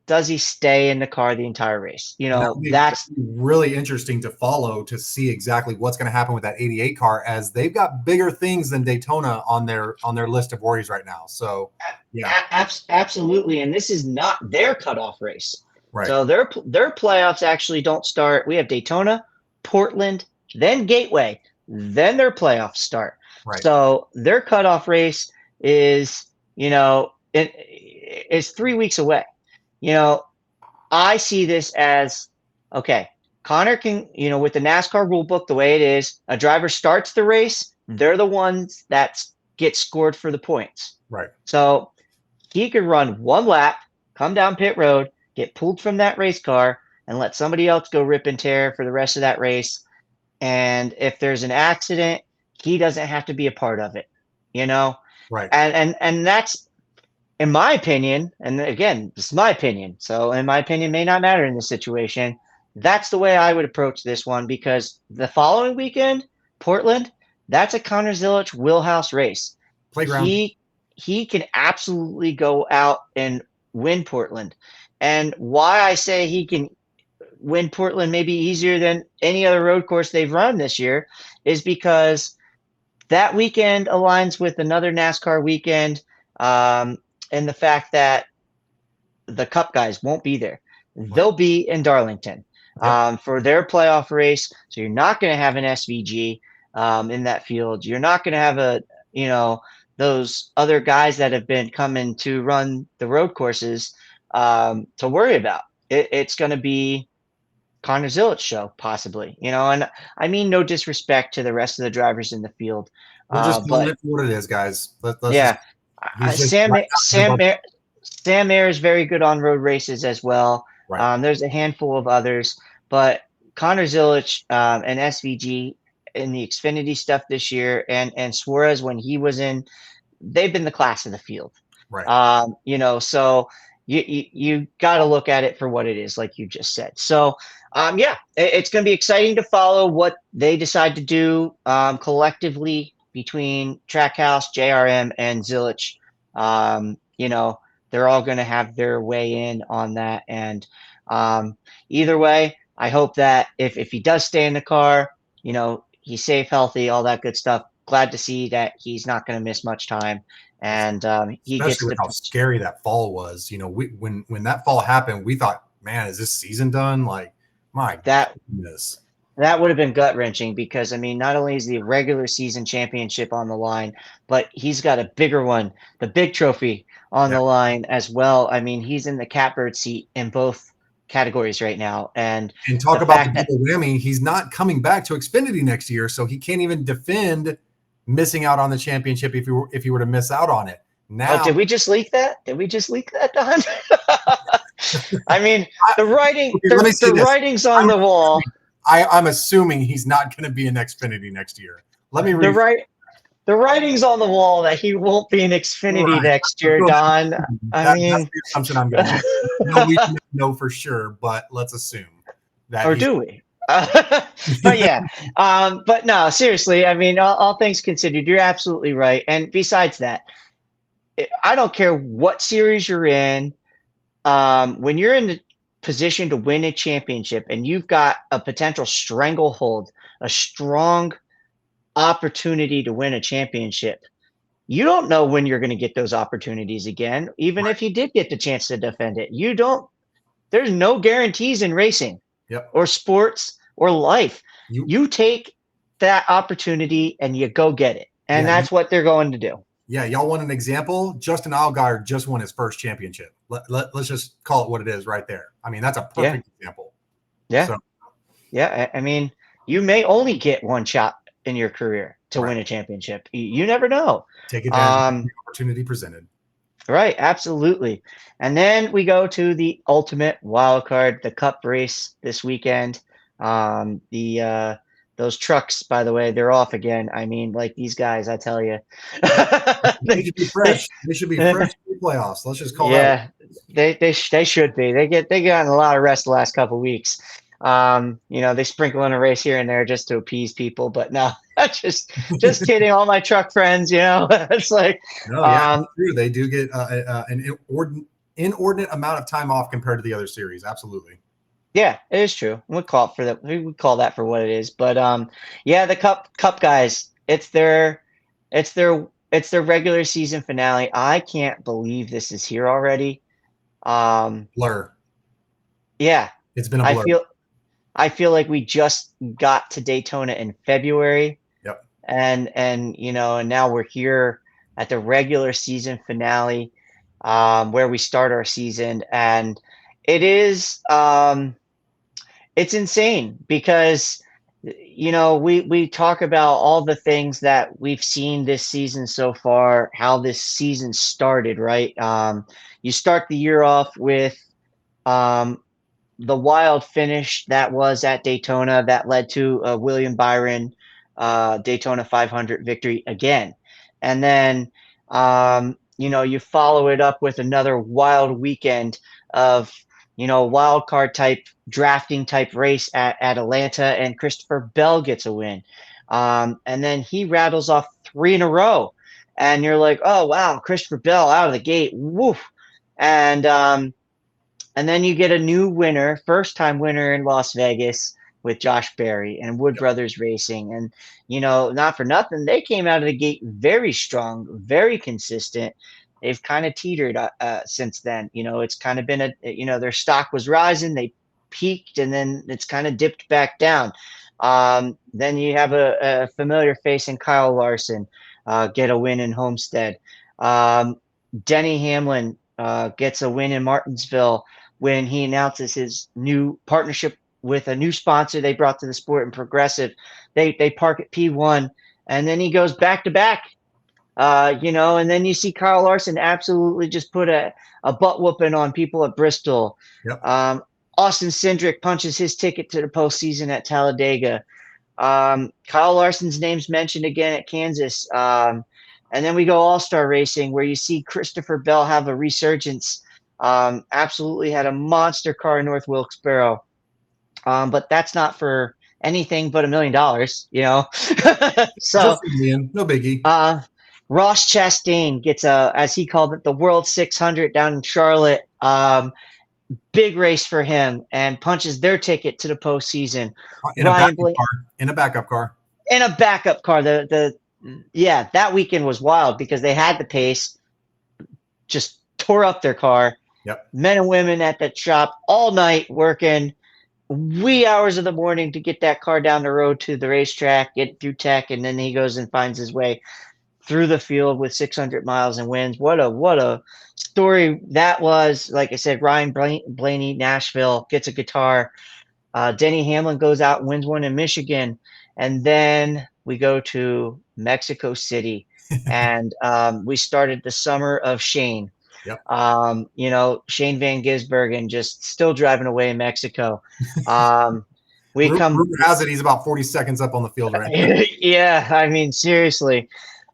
[SPEAKER 2] Does he stay in the car the entire race? That's
[SPEAKER 1] really interesting to follow, to see exactly what's going to happen with that 88 car, as they've got bigger things than Daytona on their list of worries right now. So, yeah,
[SPEAKER 2] absolutely. And this is not their cutoff race.
[SPEAKER 1] Right.
[SPEAKER 2] So their playoffs actually don't start. We have Daytona, Portland, then Gateway, then their playoffs start.
[SPEAKER 1] Right.
[SPEAKER 2] So their cutoff race is, it's 3 weeks away. I see this as, okay, Connor can, with the NASCAR rule book, the way it is, a driver starts the race, they're the ones that get scored for the points.
[SPEAKER 1] Right.
[SPEAKER 2] So he could run one lap, come down pit road, get pulled from that race car, and let somebody else go rip and tear for the rest of that race. And if there's an accident, he doesn't have to be a part of it,
[SPEAKER 1] Right.
[SPEAKER 2] And that's, in my opinion, and again, this is my opinion, so in my opinion may not matter in this situation. That's the way I would approach this one, because the following weekend, Portland, that's a Connor Zilic wheelhouse race.
[SPEAKER 1] Playground.
[SPEAKER 2] He can absolutely go out and win Portland. And why I say he can win Portland maybe easier than any other road course they've run this year is because that weekend aligns with another NASCAR weekend, and the fact that the Cup guys won't be there. They'll be in Darlington for their playoff race. So you're not going to have an SVG in that field. You're not going to have those other guys that have been coming to run the road courses to worry about. It's going to be Connor Zilic's show, possibly, and I mean, no disrespect to the rest of the drivers in the field.
[SPEAKER 1] We're just calling
[SPEAKER 2] But
[SPEAKER 1] it for what it is, guys. Let's
[SPEAKER 2] yeah,
[SPEAKER 1] he's just
[SPEAKER 2] Sam Mayer is very good on road races as well.
[SPEAKER 1] Right.
[SPEAKER 2] There's a handful of others, but Connor Zilic and SVG in the Xfinity stuff this year, and Suarez when he was in, they've been the class of the field.
[SPEAKER 1] Right.
[SPEAKER 2] So you got to look at it for what it is, like you just said. So it's going to be exciting to follow what they decide to do collectively between Trackhouse, JRM, and Zilic. They're all going to have their way in on that. And either way, I hope that if he does stay in the car, he's safe, healthy, all that good stuff. Glad to see that he's not going to miss much time. And he
[SPEAKER 1] especially
[SPEAKER 2] gets
[SPEAKER 1] with how scary that fall was. When that fall happened, we thought, man, is this season done? Like, my goodness.
[SPEAKER 2] That would have been gut wrenching because, I mean, not only is the regular season championship on the line, but he's got a bigger one, the big trophy on the line as well. I mean, he's in the catbird seat in both categories right now. And
[SPEAKER 1] talk about the double whammy. He's not coming back to Xfinity next year, so he can't even defend missing out on the championship if he were to miss out on it. Now,
[SPEAKER 2] did we just leak that? Don? I mean, the writing's on the wall.
[SPEAKER 1] I'm assuming he's not going to be in Xfinity next year. Let me read.
[SPEAKER 2] The writing's on the wall that he won't be in Xfinity next year, Don.
[SPEAKER 1] That's the assumption I'm going to make. No, we don't know for sure, but let's assume that.
[SPEAKER 2] Or do we? But yeah, but no, seriously, I mean, all things considered, you're absolutely right. And besides that, I don't care what series you're in. When you're in the position to win a championship and you've got a potential stranglehold, a strong opportunity to win a championship, you don't know when you're going to get those opportunities again. Even if you did get the chance to defend it, there's no guarantees in racing or sports or life. You take that opportunity and you go get it. And that's what they're going to do.
[SPEAKER 1] Yeah, y'all want an example? Justin Allgaier just won his first championship. Let's just call it what it is right there. I mean, that's a perfect example.
[SPEAKER 2] Yeah. So. Yeah, I mean, you may only get one shot in your career to win a championship. You never know.
[SPEAKER 1] Take advantage of the opportunity presented.
[SPEAKER 2] Right, absolutely. And then we go to the ultimate wild card, the Cup race this weekend. Those trucks, by the way, they're off again. I mean, like these guys, I tell you.
[SPEAKER 1] They should be fresh. They should be fresh in the playoffs. Let's just call that.
[SPEAKER 2] Yeah, they should be. They gotten a lot of rest the last couple of weeks. They sprinkle in a race here and there just to appease people, but no, just kidding. All my truck friends, it's like,
[SPEAKER 1] true. They do get an inordinate amount of time off compared to the other series. Absolutely.
[SPEAKER 2] Yeah, it is true. We call that for what it is. But the Cup guys, it's their regular season finale. I can't believe this is here already.
[SPEAKER 1] Blur.
[SPEAKER 2] Yeah.
[SPEAKER 1] It's been a blur.
[SPEAKER 2] I feel like we just got to Daytona in February.
[SPEAKER 1] Yep.
[SPEAKER 2] And now we're here at the regular season finale, where we start our season. And it is It's insane because we talk about all the things that we've seen this season so far, how this season started, right? You start the year off with um, the wild finish that was at Daytona that led to a William Byron Daytona 500 victory again. And then, you follow it up with another wild weekend of, wild card type drafting type race at Atlanta, and Christopher Bell gets a win. And then he rattles off three in a row. And you're like, oh, wow, Christopher Bell out of the gate. Woof. And, and then you get a new winner, first time winner in Las Vegas with Josh Berry and Wood
[SPEAKER 1] Yep.
[SPEAKER 2] Brothers Racing. And, not for nothing, they came out of the gate very strong, very consistent. They've kind of teetered since then. It's kind of been their stock was rising, they peaked, and then it's kind of dipped back down. Then you have a familiar face in Kyle Larson get a win in Homestead. Denny Hamlin gets a win in Martinsville when he announces his new partnership with a new sponsor they brought to the sport in Progressive. They park at P1, and then he goes back to back. And then you see Kyle Larson absolutely just put a butt whooping on people at Bristol.
[SPEAKER 1] Yep.
[SPEAKER 2] Austin Cindric punches his ticket to the postseason at Talladega. Kyle Larson's name's mentioned again at Kansas. And then we go All-Star Racing, where you see Christopher Bell have a resurgence. Absolutely had a monster car in North Wilkesboro. But that's not for anything but $1 million, So,
[SPEAKER 1] Just a million, no biggie.
[SPEAKER 2] Ross Chastain gets as he called it, the World 600 down in Charlotte. Big race for him, and punches their ticket to the postseason.
[SPEAKER 1] In a
[SPEAKER 2] Ryan
[SPEAKER 1] backup
[SPEAKER 2] Blaney
[SPEAKER 1] car. In a backup car.
[SPEAKER 2] in a backup car. That weekend was wild because they had the pace, just tore up their car.
[SPEAKER 1] Yep.
[SPEAKER 2] Men and women at that shop all night working wee hours of the morning to get that car down the road to the racetrack, get through tech, and then he goes and finds his way through the field with 600 miles and wins. What a story that was. Like I said, Ryan Blaney, Nashville, gets a guitar. Denny Hamlin goes out and wins one in Michigan. And then we go to Mexico City, and we started the summer of Shane.
[SPEAKER 1] Yep.
[SPEAKER 2] Shane Van Gisbergen just still driving away in Mexico. Rumor
[SPEAKER 1] has it he's about 40 seconds up on the field right now.
[SPEAKER 2] Yeah, I mean, seriously.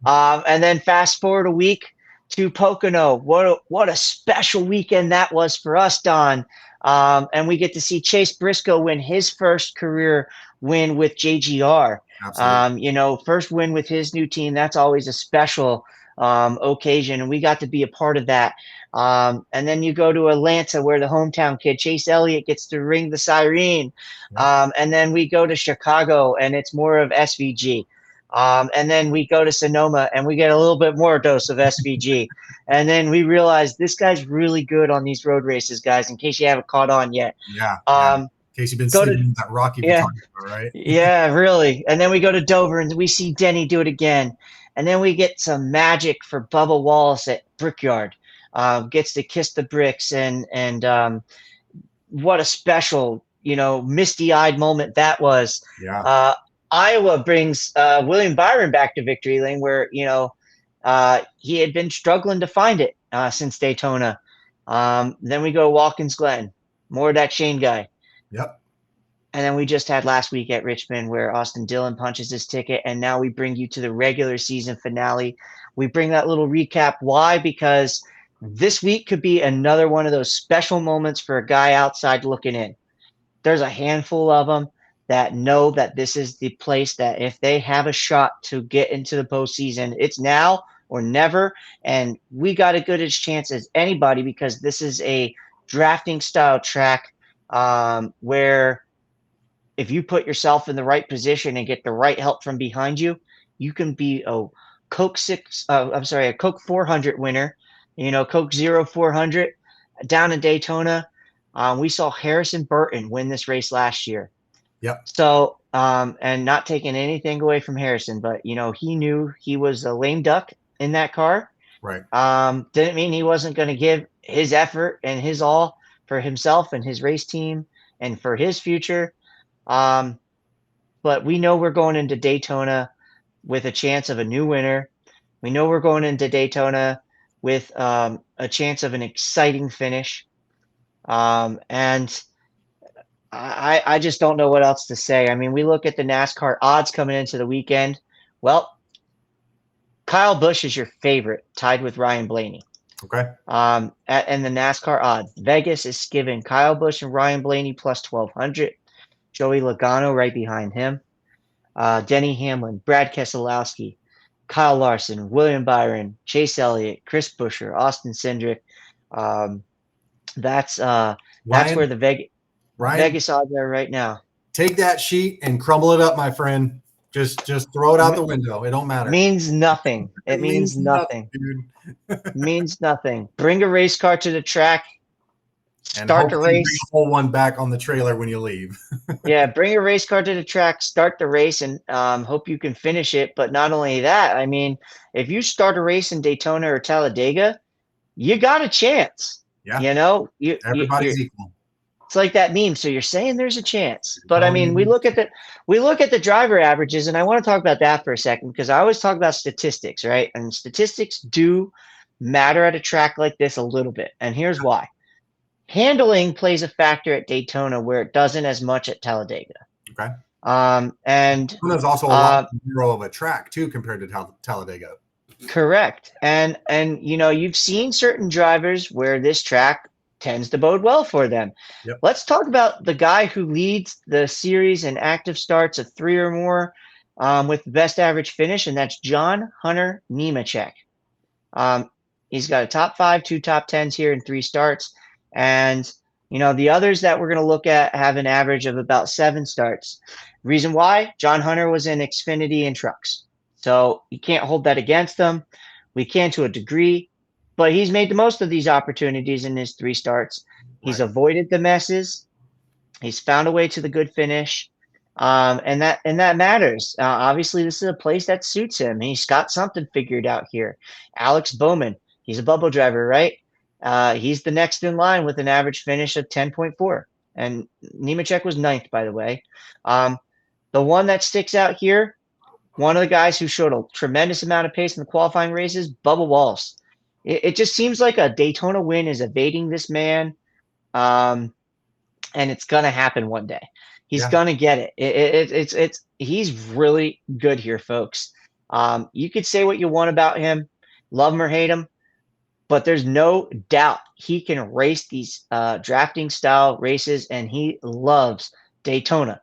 [SPEAKER 2] And then fast forward a week to Pocono. What a special weekend that was for us, Don. And we get to see Chase Briscoe win his first career win with JGR.
[SPEAKER 1] Absolutely.
[SPEAKER 2] First win with his new team. That's always a special occasion, and we got to be a part of that. And then you go to Atlanta, where the hometown kid Chase Elliott gets to ring the siren. And then we go to Chicago, and it's more of SVG. And then we go to Sonoma, and we get a little bit more dose of SVG. And then we realize this guy's really good on these road races, guys, in case you haven't caught on yet.
[SPEAKER 1] Yeah. In case you've been sleeping in that Rocky
[SPEAKER 2] yeah,
[SPEAKER 1] right?
[SPEAKER 2] Yeah, really. And then we go to Dover, and we see Denny do it again. And then we get some magic for Bubba Wallace at Brickyard. Gets to kiss the bricks, and what a special, misty-eyed moment that was.
[SPEAKER 1] Yeah.
[SPEAKER 2] Iowa brings William Byron back to victory lane, where he had been struggling to find it since Daytona. Then we go to Watkins Glen, more of that Shane guy.
[SPEAKER 1] Yep.
[SPEAKER 2] And then we just had last week at Richmond, where Austin Dillon punches his ticket, and now we bring you to the regular season finale. We bring that little recap. Why? Because this week could be another one of those special moments for a guy outside looking in. There's a handful of them that know that this is the place that if they have a shot to get into the postseason, it's now or never. And we got a good as chance as anybody, because this is a drafting style track where if you put yourself in the right position and get the right help from behind you, you can be a Coke 400 winner, Coke 400 down in Daytona. We saw Harrison Burton win this race last year.
[SPEAKER 1] Yep.
[SPEAKER 2] So, and not taking anything away from Harrison, but he knew he was a lame duck in that car.
[SPEAKER 1] Right.
[SPEAKER 2] Didn't mean he wasn't going to give his effort and his all for himself and his race team and for his future. But we know we're going into Daytona with a chance of a new winner. We know we're going into Daytona with a chance of an exciting finish. And I just don't know what else to say. I mean, we look at the NASCAR odds coming into the weekend. Well, Kyle Busch is your favorite, tied with Ryan Blaney.
[SPEAKER 1] Okay.
[SPEAKER 2] And the NASCAR odds, Vegas is giving Kyle Busch and Ryan Blaney plus 1,200. Joey Logano right behind him. Denny Hamlin, Brad Keselowski, Kyle Larson, William Byron, Chase Elliott, Chris Buescher, Austin Cindric. That's where the Vegas odds are right now.
[SPEAKER 1] Take that sheet and crumble it up, my friend. Just throw it out the window. It don't matter.
[SPEAKER 2] Means nothing. It means nothing.
[SPEAKER 1] Dude.
[SPEAKER 2] Means nothing. Bring a race car to the track. Start the race.
[SPEAKER 1] Bring a whole one back on the trailer when you leave.
[SPEAKER 2] Yeah, bring a race car to the track, start the race, and hope you can finish it. But not only that, I mean, if you start a race in Daytona or Talladega, you got a chance.
[SPEAKER 1] Yeah.
[SPEAKER 2] You know,
[SPEAKER 1] everybody's equal.
[SPEAKER 2] It's like that meme. So you're saying there's a chance, but I mean, we look at the driver averages, and I want to talk about that for a second because I always talk about statistics, right? And statistics do matter at a track like this a little bit, and here's why. Handling plays a factor at Daytona where it doesn't as much at Talladega.
[SPEAKER 1] Okay.
[SPEAKER 2] And
[SPEAKER 1] there's also a lot more of a track too compared to Talladega.
[SPEAKER 2] Correct. And you know, you've seen certain drivers where this track tends to bode well for them.
[SPEAKER 1] Yep.
[SPEAKER 2] Let's talk about the guy who leads the series in active starts of 3 or more with the best average finish, and that's John Hunter Nemechek. He's got a top 5, 2 top 10s here in 3 starts. And, you know, the others that we're going to look at have an average of about 7 starts. Reason why? John Hunter was in Xfinity and trucks. So you can't hold that against them. We can to a degree, but he's made the most of these opportunities in his 3 starts. He's avoided the messes. He's found a way to the good finish. And that matters. Obviously, this is a place that suits him. He's got something figured out here. Alex Bowman, he's a bubble driver, right? He's the next in line with an average finish of 10.4. And Nemechek was 9th, by the way. The one that sticks out here, one of the guys who showed a tremendous amount of pace in the qualifying races, Bubba Wallace. It just seems like a Daytona win is evading this man, and it's going to happen one day. He's going to get it. He's really good here, folks. You could say what you want about him, love him or hate him, but there's no doubt he can race these drafting style races, and he loves Daytona.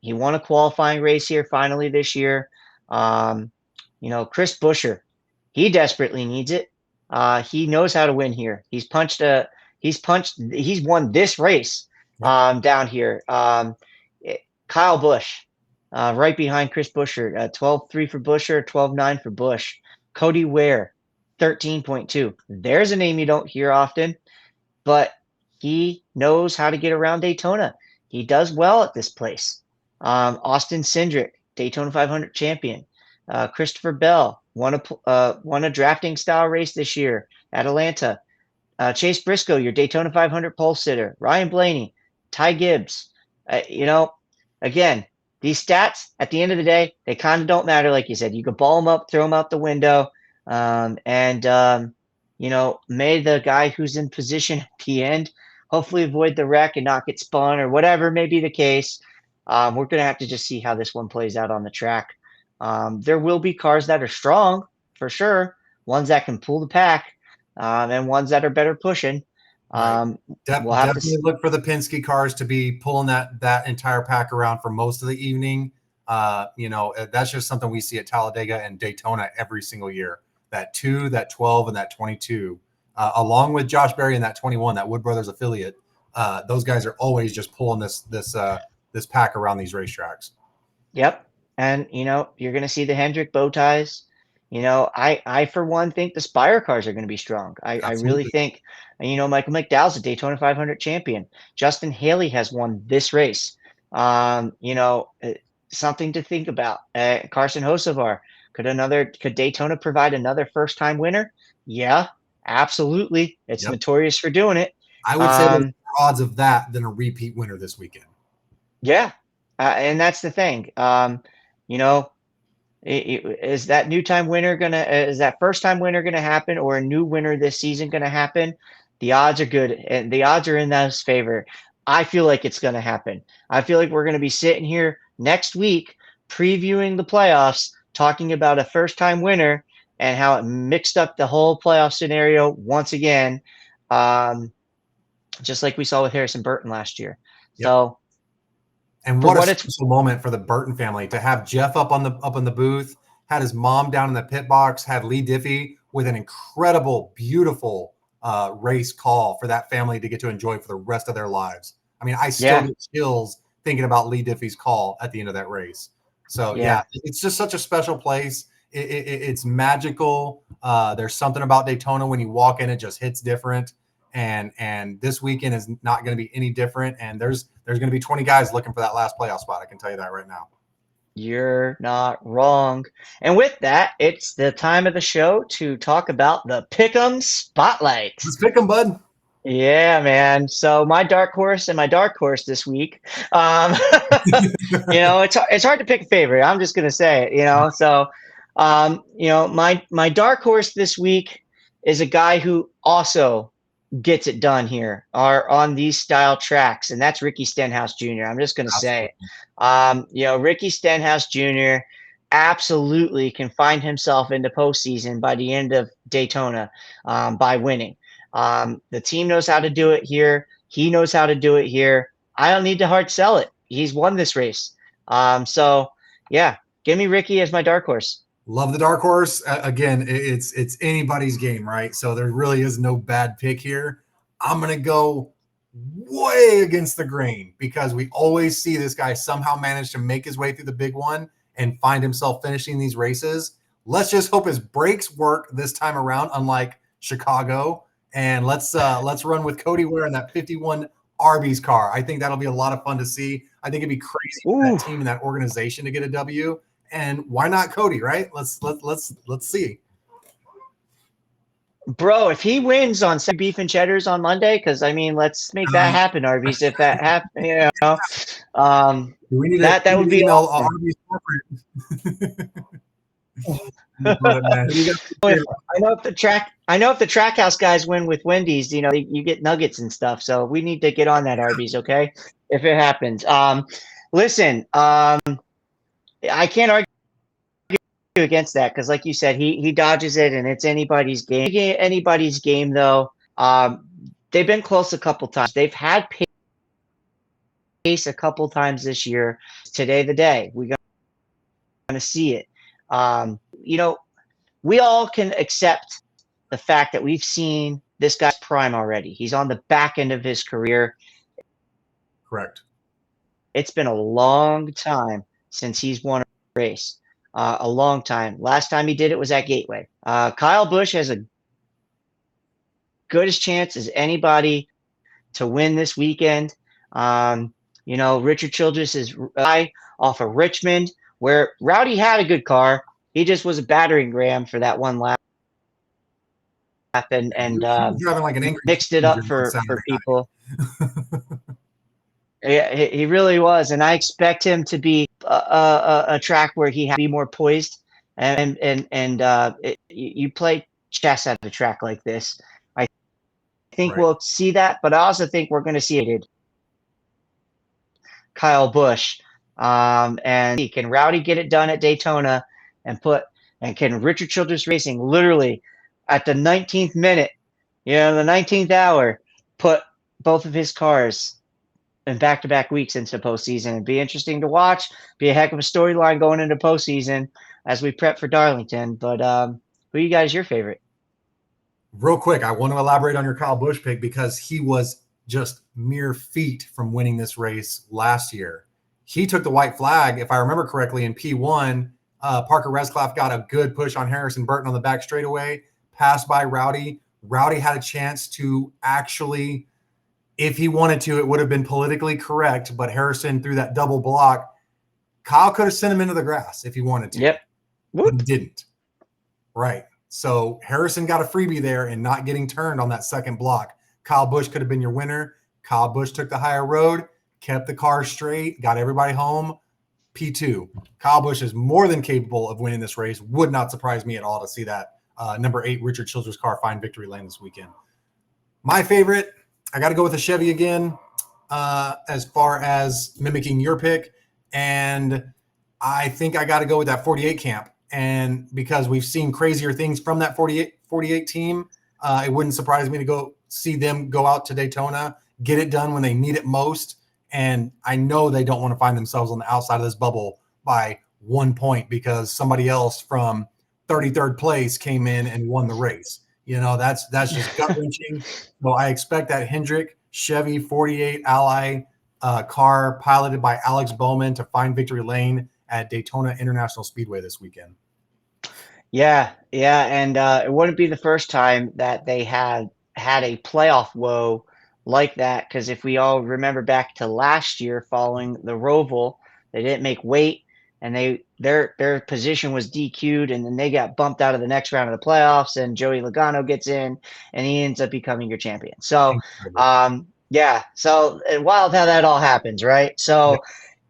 [SPEAKER 2] He won a qualifying race here finally this year. You know, Chris Buescher, he desperately needs it. He knows how to win here. He's won this race down here. Kyle Busch, right behind Chris Buescher, 12.3 for Buescher, 12.9 for Busch. Cody Ware, 13.2. There's a name you don't hear often, but he knows how to get around Daytona. He does well at this place. Austin Cindric, Daytona 500 champion. Christopher Bell won a drafting style race this year at Atlanta. Chase Briscoe, your Daytona 500 pole sitter. Ryan Blaney, Ty Gibbs. You know, again, these stats at the end of the day, they kind of don't matter. Like you said, you can ball them up, throw them out the window. You know, may the guy who's in position at the end hopefully avoid the wreck and not get spun or whatever may be the case. We're going to have to just see how this one plays out on the track. There will be cars that are strong for sure, ones that can pull the pack, and ones that are better pushing. We'll have
[SPEAKER 1] definitely look for the Penske cars to be pulling that entire pack around for most of the evening. You know, that's just something we see at Talladega and Daytona every single year. That 2, that 12, and that 22, along with Josh Berry and that 21, that Wood Brothers affiliate. Those guys are always just pulling this pack around these racetracks.
[SPEAKER 2] Yep. And, you know, you're going to see the Hendrick bow ties. You know, I for one, think the Spire cars are going to be strong. I really think, you know, Michael McDowell's a Daytona 500 champion. Justin Haley has won this race. You know, something to think about. Carson Hocevar, could Daytona provide another first-time winner? Yeah, absolutely. It's notorious for doing it.
[SPEAKER 1] I would say there's more odds of that than a repeat winner this weekend.
[SPEAKER 2] Yeah. And that's the thing. You know, is that is that first time winner going to happen, or a new winner this season going to happen? The odds are good, and the odds are in his favor. I feel like it's going to happen. I feel like we're going to be sitting here next week previewing the playoffs, talking about a first time winner and how it mixed up the whole playoff scenario once again. Just like we saw with Harrison Burton last year.
[SPEAKER 1] Yep.
[SPEAKER 2] So,
[SPEAKER 1] and what a special moment for the Burton family to have Jeff up in the booth, had his mom down in the pit box, had Lee Diffie with an incredible, beautiful race call for that family to get to enjoy for the rest of their lives. I mean, I still get chills thinking about Lee Diffie's call at the end of that race. So yeah, it's just such a special place. It's magical. There's something about Daytona when you walk in, it just hits different. And this weekend is not going to be any different. And there's going to be 20 guys looking for that last playoff spot. I can tell you that right now.
[SPEAKER 2] You're not wrong. And with that, it's the time of the show to talk about the Pick'em Spotlight.
[SPEAKER 1] Let's pick 'em, bud.
[SPEAKER 2] Yeah, man. So my dark horse this week. It's hard to pick a favorite. I'm just gonna say it. So, my dark horse this week is a guy who also gets it done here are on these style tracks, and that's Ricky Stenhouse Jr. I'm just going to say, Ricky Stenhouse Jr. absolutely can find himself into postseason by the end of Daytona by winning. The team knows how to do it here. He knows how to do it here. I don't need to hard sell it. He's won this race. Give me Ricky as my dark horse.
[SPEAKER 1] Love the dark horse. Again, it's anybody's game, right? So there really is no bad pick here. I'm going to go way against the grain because we always see this guy somehow manage to make his way through the big one and find himself finishing these races. Let's just hope his brakes work this time around, unlike Chicago. And let's run with Cody Ware in that 51 Arby's car. I think that'll be a lot of fun to see. I think it'd be crazy for that team and that organization to get a W. And why not Cody, right? Let's see.
[SPEAKER 2] Bro, if he wins on beef and cheddars on Monday, because let's make that happen, Arby's. If that happens, that would be awesome. I know if the Trackhouse guys win with Wendy's, you get nuggets and stuff. So we need to get on that, Arby's, okay? If it happens. Listen, I can't argue against that because, like you said, he dodges it and it's anybody's game. Anybody's game, though. They've been close a couple times. They've had pace a couple times this year. Today, the day we're going to see it. We all can accept the fact that we've seen this guy's prime already. He's on the back end of his career.
[SPEAKER 1] Correct.
[SPEAKER 2] It's been a long time since he's won a race. A long time. Last time he did it was at Gateway. Kyle Busch has a good as chance as anybody to win this weekend. Richard Childress is off of Richmond, where Rowdy had a good car. He just was a battering ram for that one lap and
[SPEAKER 1] like an
[SPEAKER 2] mixed it up for people. Yeah, he really was, and I expect him to be a track where he has to be more poised, and you play chess at a track like this. I think we'll see that, but I also think we're going to see Kyle Busch, and can Rowdy get it done at Daytona, and can Richard Childress Racing literally at the 19th minute, the 19th hour, put both of his cars in back-to-back weeks into postseason. It'd be interesting to watch. Be a heck of a storyline going into postseason as we prep for Darlington. But who you guys your favorite?
[SPEAKER 1] Real quick, I want to elaborate on your Kyle Busch pick because he was just mere feet from winning this race last year. He took the white flag, if I remember correctly, in P1. Parker Resclaff got a good push on Harrison Burton on the back straightaway, passed by Rowdy. Rowdy had a chance to actually, if he wanted to, it would have been politically correct, but Harrison threw that double block. Kyle could have sent him into the grass if he wanted to.
[SPEAKER 2] Yep.
[SPEAKER 1] But he didn't. Right. So Harrison got a freebie there and not getting turned on that second block. Kyle Busch could have been your winner. Kyle Busch took the higher road, kept the car straight, got everybody home. P2. Kyle Busch is more than capable of winning this race. Would not surprise me at all to see that number 8 Richard Childress car find victory lane this weekend. My favorite, I got to go with a Chevy again as far as mimicking your pick. And I think I got to go with that 48 camp. And because we've seen crazier things from that 48 team, it wouldn't surprise me to go see them go out to Daytona, get it done when they need it most. And I know they don't want to find themselves on the outside of this bubble by 1 point because somebody else from 33rd place came in and won the race. That's just gut wrenching. So I expect that Hendrick Chevy 48 Ally car piloted by Alex Bowman to find victory lane at Daytona International Speedway this weekend.
[SPEAKER 2] Yeah. And it wouldn't be the first time that they had a playoff woe like that, because if we all remember back to last year following the Roval, they didn't make weight and their position was DQ'd, and then they got bumped out of the next round of the playoffs, and Joey Logano gets in and he ends up becoming your champion. So so wild how that all happens, right? So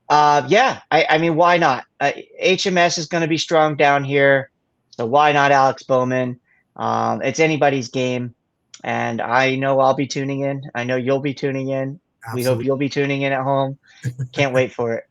[SPEAKER 2] I mean, why not? HMS is going to be strong down here, so why not Alex Bowman? It's anybody's game. And I know I'll be tuning in. I know you'll be tuning in.
[SPEAKER 1] Absolutely.
[SPEAKER 2] We hope you'll be tuning in at home. Can't wait for it.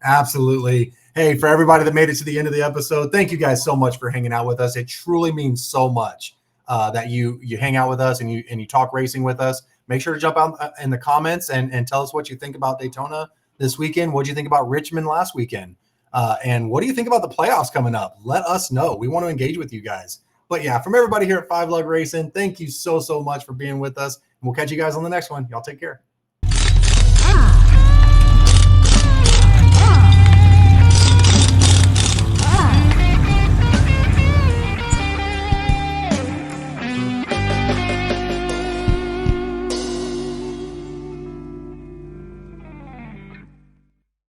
[SPEAKER 1] Absolutely. Hey, for everybody that made it to the end of the episode, thank you guys so much for hanging out with us. It truly means so much that you hang out with us and you talk racing with us. Make sure to jump out in the comments and tell us what you think about Daytona this weekend. What do you think about Richmond last weekend? And what do you think about the playoffs coming up? Let us know. We want to engage with you guys. But yeah, from everybody here at 5 Lug Racing, thank you so much for being with us. And we'll catch you guys on the next one. Y'all take care.